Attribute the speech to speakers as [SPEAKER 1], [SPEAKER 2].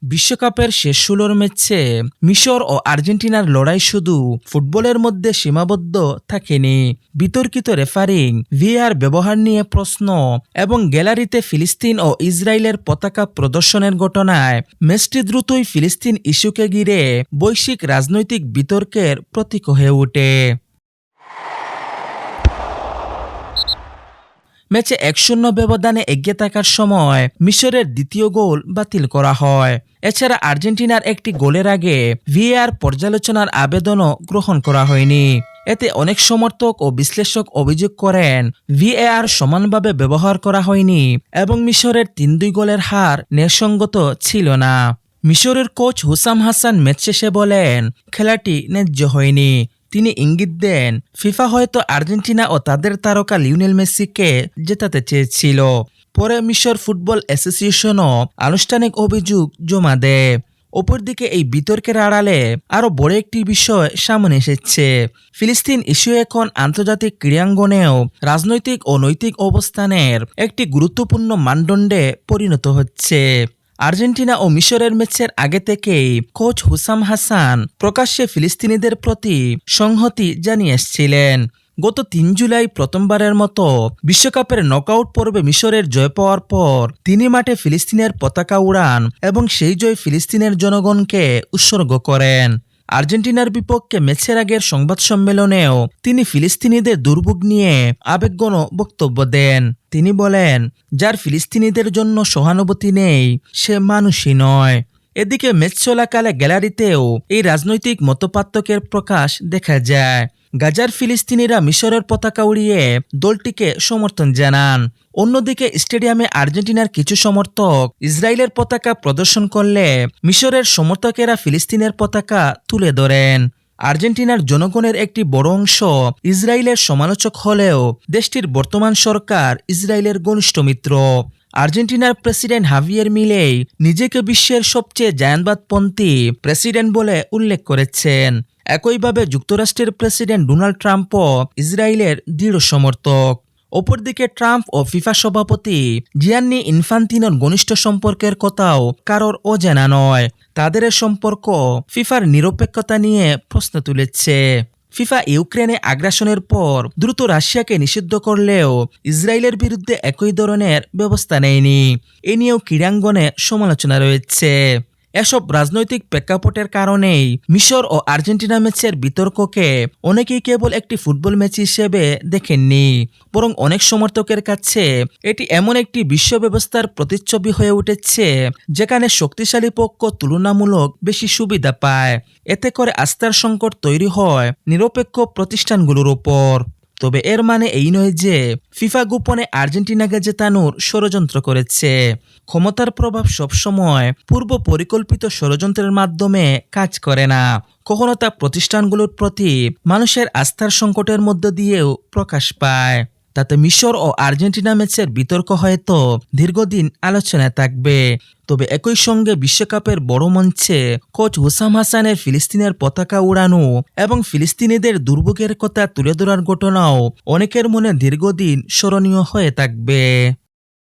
[SPEAKER 1] বিশ্বকাপের শেষ ১৬ ম্যাচে মিশর ও আর্জেন্টিনার লড়াই শুধু ফুটবলের মধ্যে সীমাবদ্ধ থাকেনি। বিতর্কিত রেফারিং, ভিএআর ব্যবহার নিয়ে প্রশ্ন এবং গ্যালারিতে ফিলিস্তিন ও ইসরায়েলের পতাকা প্রদর্শনের ঘটনায় ম্যাচটি দ্রুতই ফিলিস্তিন ইস্যুকে ঘিরে বৈশ্বিক রাজনৈতিক বিতর্কের প্রতীক হয়ে ওঠে। ম্যাচে ১-০ ব্যবধানে এগিয়ে থাকার সময় মিশরের দ্বিতীয় গোল বাতিল করা হয়। এছাড়া আর্জেন্টিনার একটি গোলের আগে ভিএআর পর্যালোচনার আবেদনও গ্রহণ করা হয়নি। এতে অনেক সমর্থক ও বিশ্লেষক অভিযোগ করেন ভিএআর সমানভাবে ব্যবহার করা হয়নি এবং মিশরের ৩-২ গোলের হার ন্যায়সঙ্গত ছিল না। মিশরের কোচ হুসাম হাসান ম্যাচ শেষে বলেন, খেলাটি ন্যায্য হয়নি। তিনি ইঙ্গিত দেন, ফিফা হয়তো আর্জেন্টিনা ও তাদের তারকা লিওনেল মেসিকে জেতাতে চেয়েছিল। পরে মিশর ফুটবল অ্যাসোসিয়েশনও আনুষ্ঠানিক অভিযোগ জমা দেয়। অপরদিকে এই বিতর্কের আড়ালে আরও বড় একটি বিষয় সামনে এসেছে। ফিলিস্তিন ইস্যু এখন আন্তর্জাতিক ক্রীড়াঙ্গনেও রাজনৈতিক ও নৈতিক অবস্থানের একটি গুরুত্বপূর্ণ মানদণ্ডে পরিণত হচ্ছে। আর্জেন্টিনা ও মিশরের ম্যাচের আগে থেকেই কোচ হুসাম হাসান প্রকাশ্যে ফিলিস্তিনিদের প্রতি সংহতি জানিয়ে এসেছিলেন। গত ৩ জুলাই প্রথমবারের মতো বিশ্বকাপের নকআউট পর্বে মিশরের জয় পাওয়ার পর তিনি মাঠে ফিলিস্তিনের পতাকা উড়ান এবং সেই জয় ফিলিস্তিনের জনগণকে উৎসর্গ করেন। আর্জেন্টিনার বিপক্ষে ম্যাচের আগের সংবাদ সম্মেলনেও তিনি ফিলিস্তিনিদের দুর্ভোগ নিয়ে আবেগঘন বক্তব্য দেন। তিনি বলেন, যার ফিলিস্তিনিদের জন্য সহানুভূতি নেই সে মানুষই নয়। এদিকে ম্যাচ চলাকালে গ্যালারিতেও এই রাজনৈতিক মতপার্থক্যের প্রকাশ দেখা যায়। গাজার ফিলিস্তিনিরা মিশরের পতাকা উড়িয়ে দলটিকে সমর্থন জানান। অন্যদিকে স্টেডিয়ামে আর্জেন্টিনার কিছু সমর্থক ইসরায়েলের পতাকা প্রদর্শন করলে মিশরের সমর্থকেরা ফিলিস্তিনের পতাকা তুলে ধরেন। আর্জেন্টিনার জনগণের একটি বড় অংশ ইসরায়েলের সমালোচক হলেও দেশটির বর্তমান সরকার ইসরায়েলের ঘনিষ্ঠ মিত্র। আর্জেন্টিনার প্রেসিডেন্ট হাভিয়ের মিলেই নিজেকে বিশ্বের সবচেয়ে জায়ানবাদপন্থী প্রেসিডেন্ট বলে উল্লেখ করেছেন। একইভাবে যুক্তরাষ্ট্রের প্রেসিডেন্ট ডোনাল্ড ট্রাম্পও ইসরায়েলের দৃঢ় সমর্থক। অপরদিকে ট্রাম্প ও ফিফা সভাপতি জিয়ান্নি ইনফান্তিনোর ঘনিষ্ঠ সম্পর্কের কথাও কারোর অজানা নয়। তাদের সম্পর্ক ফিফার নিরপেক্ষতা নিয়ে প্রশ্ন তুলেছে। ফিফা ইউক্রেনে আগ্রাসনের পর দ্রুত রাশিয়াকে নিষিদ্ধ করলেও ইসরায়েলের বিরুদ্ধে একই ধরনের ব্যবস্থা নেয়নি। এ নিয়েও ক্রীড়াঙ্গনে সমালোচনা রয়েছে। এসব রাজনৈতিক প্রেক্ষাপটের কারণেই মিশর ও আর্জেন্টিনা ম্যাচের বিতর্ককে অনেকেই কেবল একটি ফুটবল ম্যাচ হিসেবে দেখেননি, বরং অনেক সমর্থকের কাছে এটি এমন একটি বিশ্ব ব্যবস্থার প্রতিচ্ছবি হয়ে উঠেছে যেখানে শক্তিশালী পক্ষ তুলনামূলক বেশি সুবিধা পায়। এতে করে আস্থার সংকট তৈরি হয় নিরপেক্ষ প্রতিষ্ঠানগুলোর উপর। তবে এর মানে এই নয় যে ফিফা গোপনে আর্জেন্টিনাকে জেতানোর ষড়যন্ত্র করেছে। ক্ষমতার প্রভাব সবসময় পূর্ব পরিকল্পিত ষড়যন্ত্রের মাধ্যমে কাজ করে না। কখনো তা প্রতিষ্ঠানগুলোর প্রতি মানুষের আস্থার সংকটের মধ্য দিয়েও প্রকাশ পায়। তাতে মিশর ও আর্জেন্টিনা ম্যাচের বিতর্ক হয়তো দীর্ঘদিন আলোচনায় থাকবে। তবে একই সঙ্গে বিশ্বকাপের বড় মঞ্চে কোচ হুসাম হাসানের ফিলিস্তিনের পতাকা উড়ানো এবং ফিলিস্তিনিদের দুর্ভোগের কথা তুলে ধরার ঘটনাও অনেকের মনে দীর্ঘদিন স্মরণীয় হয়ে থাকবে।